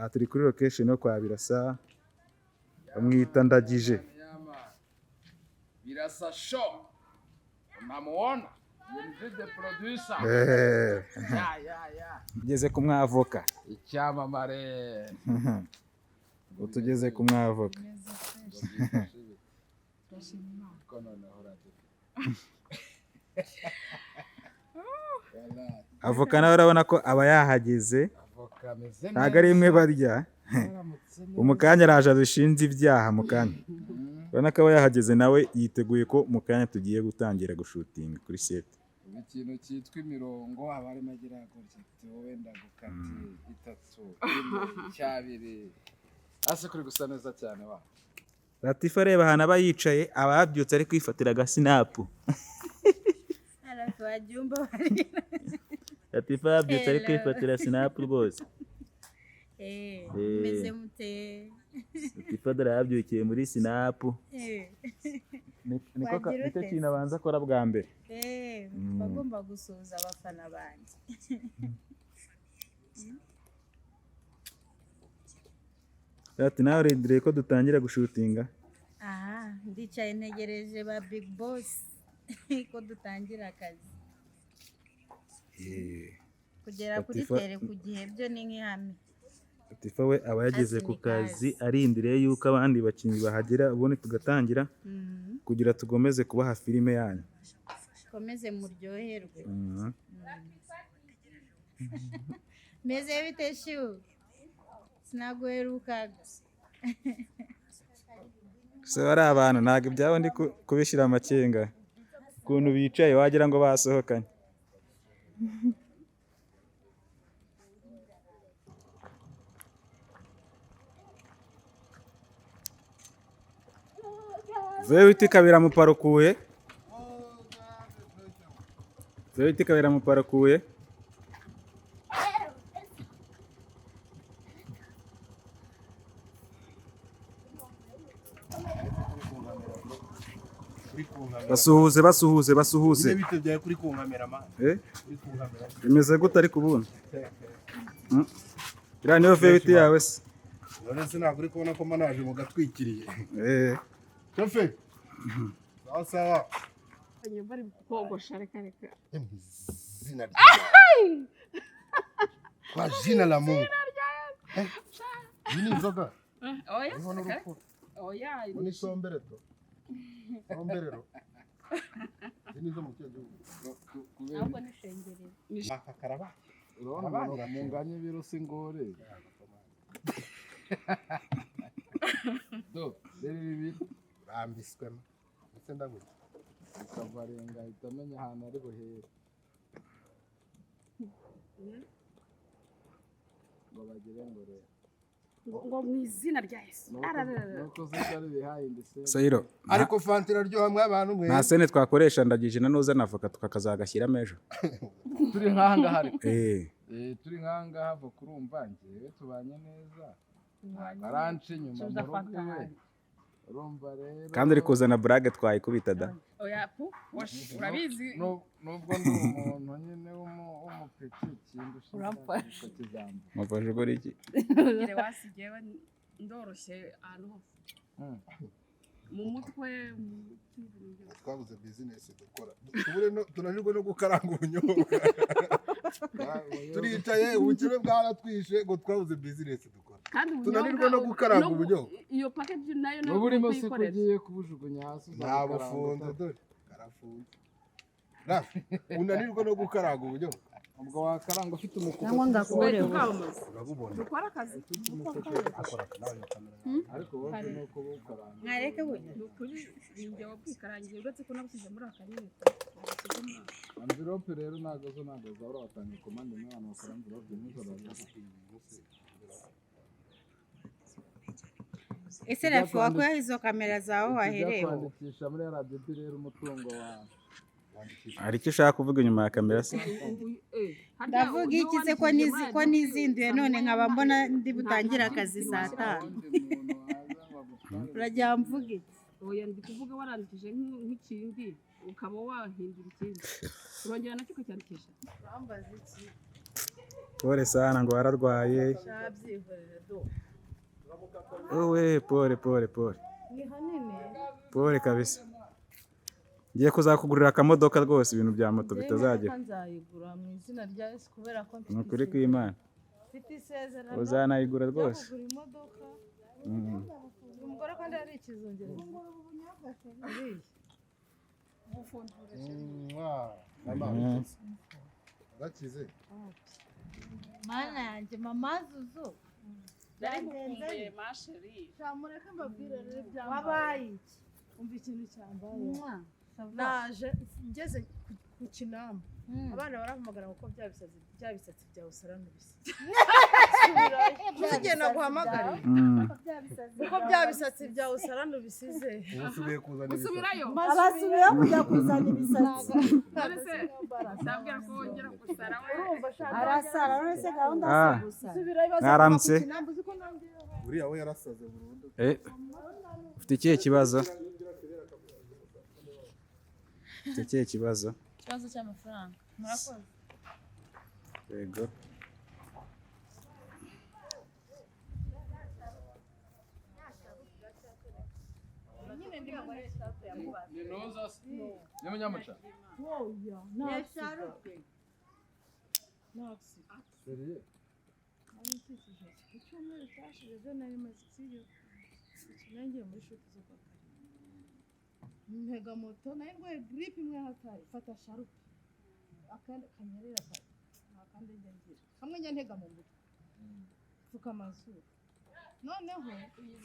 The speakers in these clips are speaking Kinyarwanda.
aha turi kuri location yo kwa Birasa bamwita Ndagije. Birasa show unamuona the producer Tugeze ku mwavoka icyamamare tugeze ku mwavoka avoka nawe urabona ko aba yahageze ntabwo ari imwe barya umukanya araje adushinze ibyaha mukanya urabona ko aba yahageze nawe yiteguye ko mukanya tugiye gutangira gushutinga kuri set. ikintu cyitwa imirongo abarimo agira gutya wenda gukati itatu cyabiri ase kuri gusa neza cyane wa Latifa areba ahantu aba yicaye aba yabyutse ari kwifatira agasinapu Latifa yabyutse ari kwifatira sinapu rwose meze mute Latifa dore yabyukiye muri sinapu niko kintu abanza akora bwa mbere bagomba gusuhuza abafana banjye ati nawe urindiriye ko dutangira gushutinga ndicaye ntegereje ba big boss ko dutangira akazi kugera kuri tere ku gihe byo ni nk'ihame. Latifa we aba yageze ku kazi arindiriye yuko abandi bakinnyi bahagera ubundi tugatangira kugira tugomeze kubaha filime yanyu komeze muryoherwe meze bite shu sinaguherukaga se bari abantu ntabwo ibyabo ndi kubishyira amakenga ukuntu bicaye wagira ngo basohokanye Vewiti kabira muparukuye basuhuze bite kuri ku kamera bimeze gute ariko ubundi iriya niyo vewiti yawe se none se ntabwo uri kubona ko manaje mu gatwikiriye shofe sawa bari kogosha reka zina kwa jina la Mungu nini nzoga oya ni sombereto nini zo mu cyo ahubwo ni shengerero akakaraba urabona munganye virusi ngore do rero ibi rambiswemo ndetse ndagutse ukavarenga itamenya ahantu ari buhere ngo bagire ngo rero ngo mu izina rya Yesu nuko zitari behind the Sayiro ariko fantira ryo hamwe abantu mwe nta sene twakoresha Ndagije na nuza navoka tukakazagashyiramo ejo turi nkanga hari turi nkanga hava kurumva ngewe tubanye neza arance nyuma mu rugo we urumva rero kandi uri kuzana brage twayikubita da oya pu urabizi nubwo ndi umuntu nyine w'umupeti kindu uramfasha mufashe gori iki ngire wasigewe ndoroshye ahantu hose mu mutwe twabuze business dukora tunanirwa no gukaranga ubunyobwa turicaye ubukire bwaratwishe ngo twabuze business dukora tunanirwa no gukaranga ubunyobwa iyo package nayo no burimo se kugiye kubujugunya hasi nabufunze dore karafunze unanirwa no gukaranga ubunyobwa ubwo wakaranga ufite umukuko cyangwa ngakureho urabubona dukora akazi ariko wowe nuko bukaranga mwareke burya ukuri ninjye wabwikarangiye uretse ko nabusize muri akarere envelope rero ntago zo ntago zahora watanga komande n'abantu bakora envelope nijoro ese rafi wakuyeho izo kamera zawe waherewe kwandikisha muri RDB rero umutungo wawe hari icyo ushaka kuvuga inyuma ya kamera se ndavuga iki se ko nizinduye none nkaba mbona ndi butangire akazi saa 5 urajya mvuga iki oya ndi kuvuga warandikije nk'ikindi ukaba wahindura ikindi urongera nacyo ukacyandikisha urambaza iki pole sana ngo wararwaye. Owe pole. Ni hanini. Pole kabisa. Ngiye kuzakugurira akamodoka rwose ibintu bya moto bitazagera. Nzayigura mu izina rya Yesu kubera ko Ni ukuri kw'Imana. mfite isezerano. Uzanayigura rwose. Kugura imodoka. Umugore kandi ari ikizungereza. Gakize. Mana yanjye mama Zuzu. Ndakumbuye masheri. Shamureke mbabwire rero byambaye. Wabaye iki? Umva ikintu cyambaye. Naje ngeze ku Kinamba. Abana barahamagara ngo bya bisatsi byawe usaranubise. Tugenda guhamagara. Uko bya bisatsi byawe usaranubisize. Usubiye kuzana Usubirayo. Abasubiye kujya kuzana ibisatsi. Nonese ndabwira ko wongera gusara we. Arasara nonese gahunda gusa. Mwaramutse. Uriya we yarasaze burundu. Ufite ikihe kibazo? Ufite ikihe kibazo? Ikibazo cy'amafaranga. Murakoze. Yego. Ni noza se. Nyamunyamuca. Seriye. Icyumweru cyashize ejo nari maze nangiye muri shuti zo kwa ntega moto nayo ngo grip imwe hatari fata sharupe akandi kanyerera akandi ngira hamwe njya ntega mu mutwe fuka amazuru noneho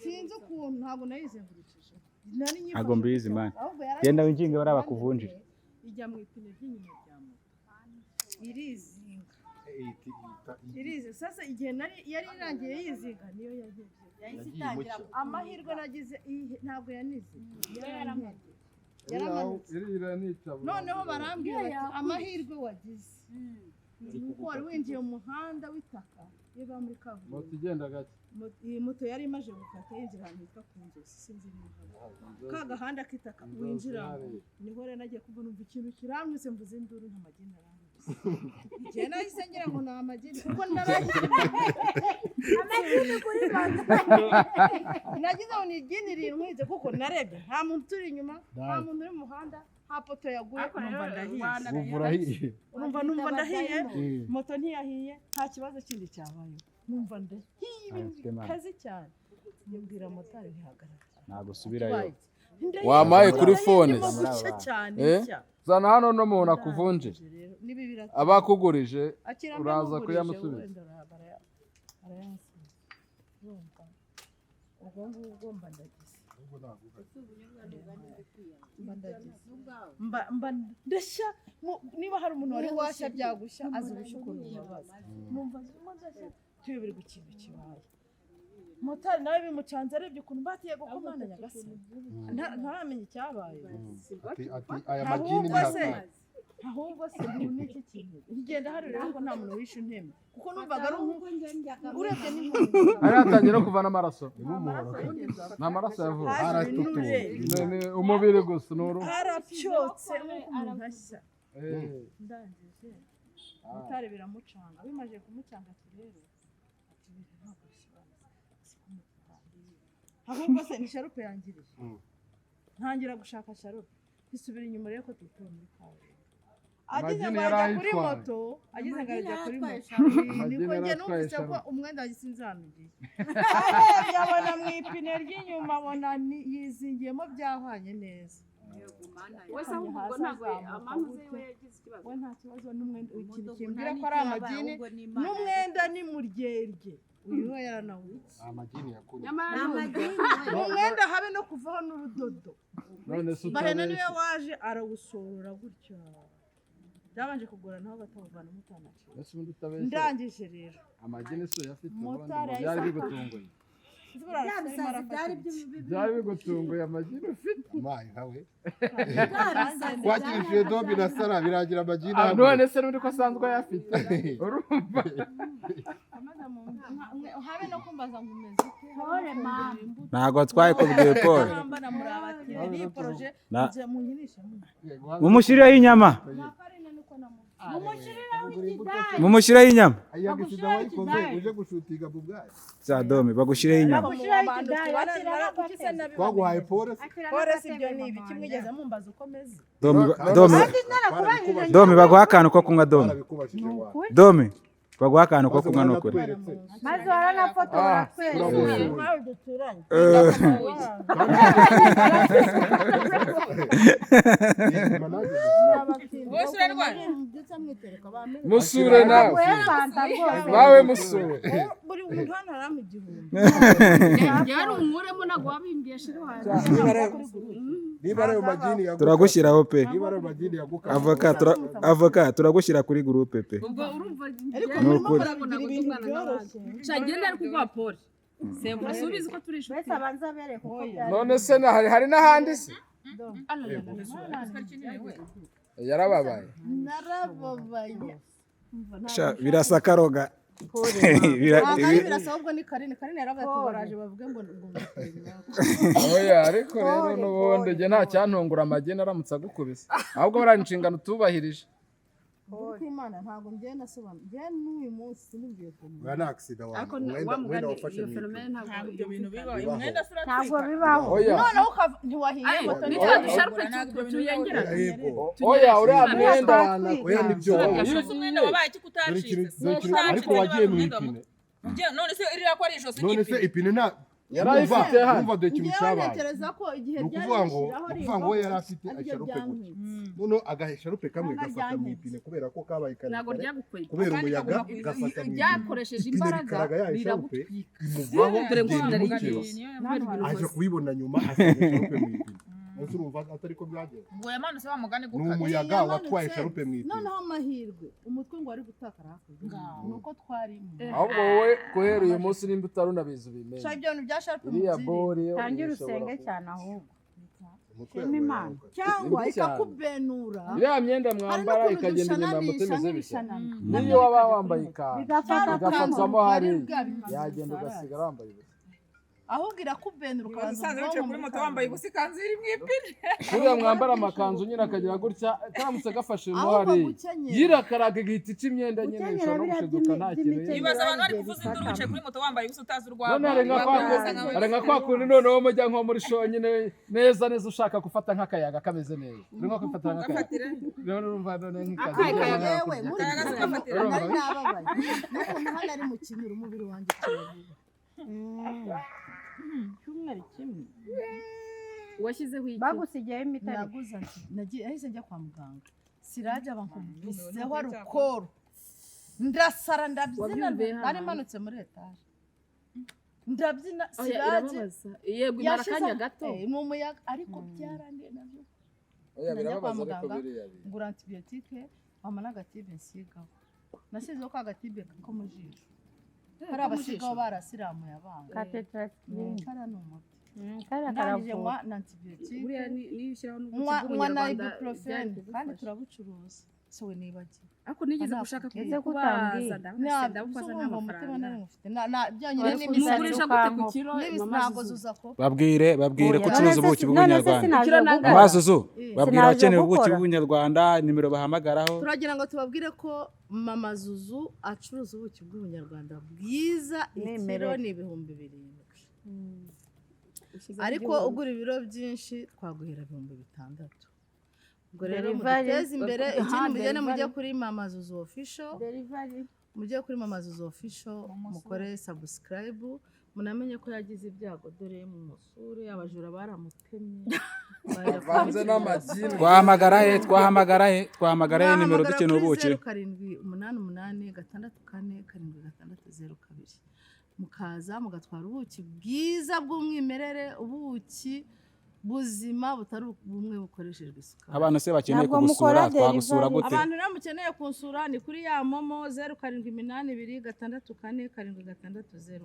sinzi ukuntu ntabwo nayizengurukije nari nyifashe Ntabwo mbizi man. Genda winjinge bari bakuvunjira. Ijya mu ipine ry'inyuma rya moto. Irize sasa igihe yari irangiye yizinga niyo yahebye. Yahise itangira amahirwe nagize ntabwo yanize. Noneho barambwira bati amahirwe wagize. Kuko wari winjiye mu muhanda w'itaka yeba muri kaburimbo. Moto igenda gake. Iyi moto yari imaze gufata yinjira ahantu hitwa ku Nzozi sinzi niba. Ka gahanda k'itaka winjira niho rero nagiye kubona ikintu kiramwise mvuze induru nta magini aramwise. Igihe nahise ngira ngo ni amagini kuko naragize amagini kuri moto. Nagize ngo ni igini rinwize kuko narebye nta muntu turi inyuma nta muntu uri mu muhanda nta poto yaguye numva ndahiye moto ntiyahiye nta kibazo kindi cyabaye numva ndahiye kazi cyane nyubwira motari ntihagarara Ntabwo usubirayo. Wamaye kuri phone. cyane Zana hano no muntu akuvunje. Abakugurije uraza kuyamusubiza. ndashya niba hari umuntu wari washya byagushya azi ubushukuru bubabaza numva ndashya tuyobere ku kintu kibaye motari nawe bimucanze arebye ukuntu batiye gukomana nyagasani ntaramenya icyabaye aya magini ahubwo se n'iki kintu igenda hari rero ko nta muntu wishe inteme kuko numvaga ari urebye n'inkuru Ari hatangira kuva n'amaraso. Nta maraso yavuye. haratutuye Umubiri gusa nuru. haracyotse nk'uko umuntu ashya ndangije motari biramucanga bimaze kumucanga ati rero ati ntabwo ahubwo se ni sharupe yangirije ntangira gushaka sharupe bisubira inyuma rero ko tutuye muri kaburimbo agize ngo ajya kuri moto niko njye numvise ko umwenda wagisinzanugiye yabona mu ipine ry'inyuma abona yizingiyemo byahwanye neza Wese ahubwo ntabwo amamuze we yagize ikibazo. we nta kibazo n'umwenda ikintu kimbwira ko ari amagini n'umwenda ni muryerye uyu we yaranawutse amagini yakuri. umwenda habe no kuvaho n'urudodo None se bahena niwe waje arawusorora gutya byabanje kugora naho batavana mutanaciye ndangije rero amagini so yafite Motari byari bigutunguye. Byari bigutunguye amagini ufite. Mayi hawe. Kwakirishije dobi na sara biragira amagini hano. None se n'undi ko asanzwe yafite. Urumva. habe no kumbaza ngo umeze pole mama Ntabwo twayikubwiye Paul. nambana murabatira ni projet mu nyinisha Mumushyirireho inyama. mumushireho inyama ayagisida wayikoze uje gushutiga mu bwayo za Dome bagushireho inyama twaguhaye polisi polisi ibyo ni ibiki mwigeze mumbaza uko meze Dome baguha akantu ko kunywa Dome baguha akantu ko kunywa nukuri maze waranafotora twese nawe duturanye musure nawe bawe musure buri muntu hano aramu igihumbi yari umuremo nagwa wabimbye shiri wanjye niba ari magini yaguka turagushyiraho pe niba ari magini yaguka avoka turagushyira kuri groupe pe ubwo urumva ariko murimo muragira ibintu byoroshye cyagenda ari kugwa pole sembura subiza ko turisha twese abanza bereka uko byari none se hari n'ahandi se yarababaye birasa karoga birasa ahubwo ni Karine yarabaye tubaraje bavuge ngo oya ariko rero n'ubundi njye nta cyantungura amageni aramutse agukubise ahubwo bari inshingano tubahirije Imana ntabwo njye nasobanura njye n'uyu munsi nibwiye bwa na accident wa mwenda wafashe ntabwo ibyo bintu bibaho umwenda ntabwo bibaho oya none ntiwahiye moto nitadusharpe tuyengera oya uriya mwenda oya nibyo umwenda wabaye kikutashize ariko wagiye mu ipine none se iriya ko ari ijosi none se ipine na yarayifite hano umva dore ikintu cyabaye ntekereza ko igihe ni ukuvuga ngo we yari afite asharupe gutya noneho agasharupe kamwe gafata mu ipine kubera ko kabaye ntabwo karekare ryagukweye kubera umuyaga gafata mu ipine ryakoresheje imbaraga riragutwika imuvaho dore ngo igenda ndarigiye imukeba aje kubibona nyuma asanga isharupe mu ipine ese urumva atari ko byagenze ngo yamanutse wa mugani ni gukata umuyaga watwaye isharupe mu ipine noneho amahirwe umutwe ngo wari gutakara hakurya nuko twarimo ahubwo wowe guhera uyu munsi nimba utari unabizi ubimenye sha ibyo bintu bya sharp iriya bori tangira usenge cyane ahubwo umutwe shima Imana cyangwa ikakubenura iriya myenda mwambara ikagenda inyuma mutemeze bishya niyo waba wambaye ikanzu igafatwamo hariya yagenda ugasigara wambaye ubusa ahubwo irakubenura umusaza wicaye kuri moto wambaye ubusa ikanzu iri mu ipine kuriya mwambara amakanzu nyine akagira gutya karamutse gafashe mo hariya yirakaraga igihita ica imyenda nyine ishobora no gushiduka nta kintu ibaza abantu bari kuvuza induru wicaye kuri moto wambaye ubusa utazi urwabo none hari nka kwa kundi noneho mujya nko muri show nyine neza ushaka gufata nk'akayaga kameze neza uri nko kwifata nk'akayaga rero urumva none nk'ikazi yewe muri nari nababaye nukuntu hano ari mu kintu umubiri wanjye kiravuga cyumweru kimwe washyizeho iki bagusigiyeho imitari naguze nagiye ahise njya kwa muganga siraje abankubiseho rukoro ndasara ndabyina nari manutse muri etaje ndabyina siraje yego imara akanya gato mu muyaga ariko byarandiye nabyo oya birababaza ariko muganga biriya ngura antibiyotike wama n'agatibe nsigaho nasizeho ka gatibe ko mu jisho hari abasigaho barasiramuye abana katetraspirine kara ni umuti kara ndangije karavura nywa na antibiyotike buriya niyo ushyiraho nywa na ibuprofene kandi turabucuruza sowe nibagiwe ariko nigeze gushaka ese kubaza ndabukoza n'amafaranga byonyine mugurisha gute ku kiro ntabwo zuza ko babwire ko ucuruza ubuki bw'ubunyarwanda amazuzu babwira abakeneye ubuki bw'ubunyarwanda nimero bahamagaraho turagira ngo tubabwire ko mama Zuzu acuruza ubuki bw'ubunyarwanda bwiza ikiro ni 7,000 ariko ugura ibiro byinshi twaguhera 6,000 ubwo rero muteze imbere ikindi mugende mujye kuri mama Zuzu official mujye kuri mama Zuzu official mukore subscribe munamenye ko yagize ibyago dore mu musure abajura baramutemye bavanze n'amagini twahamagara he nimero dukeneye ubuki 0788644602 mukaza mugatwara ubuki bwiza bw'umwimerere ubuki buzima butari bumwe bukoreshejwe isukari abantu se bakeneye kugusura twagusura gute abantu rero mukeneye kunsura ni kuri ya momo 0782644602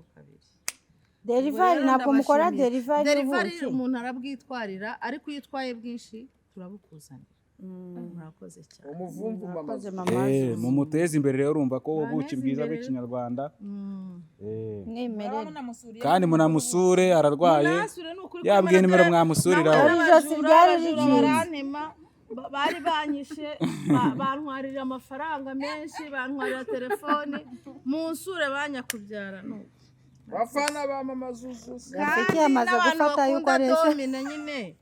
delivery ntabwo mukora delivery umuntu arabwitwarira ariko iyo utwaye bwinshi turabukuzanira murakoze cyane umuvumvu mumuteze imbere rero urumva ko ubuki bwiza bw'ikinyarwanda mwimerere kandi munamusure ararwaye yabwiye nimero mwamusuriraho bari banyishe bantwarira amafaranga menshi bantwarira telefone munsure banyakubyara nuko bafana ba mama Zuzu Rafiki yamaze gufata yuko aresha domina nyine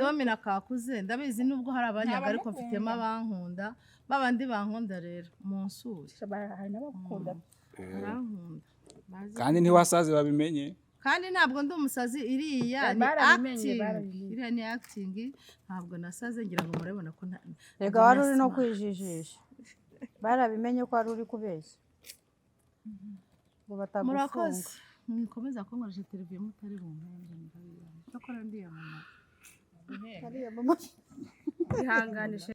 domina kakuze ndabizi nubwo hari abanyaga ariko mfitemo abankunda babandi bankunda rero munsure hari n'abakunda barankunda kandi ntiwasaze babimenye kandi ntabwo ndi umusazi iriya ni acting iriya ni acting ntabwo nasaze ngira ngo murabona ko rega wari uri no kwijijisha barabimenye ko wari uri kubeshya ngo batagufunga murakoze mwikomeza kunkoresha televiziyo mutari bumpembe ndabiyanga cyakora ndiyamamaza hariya mama ihanganishe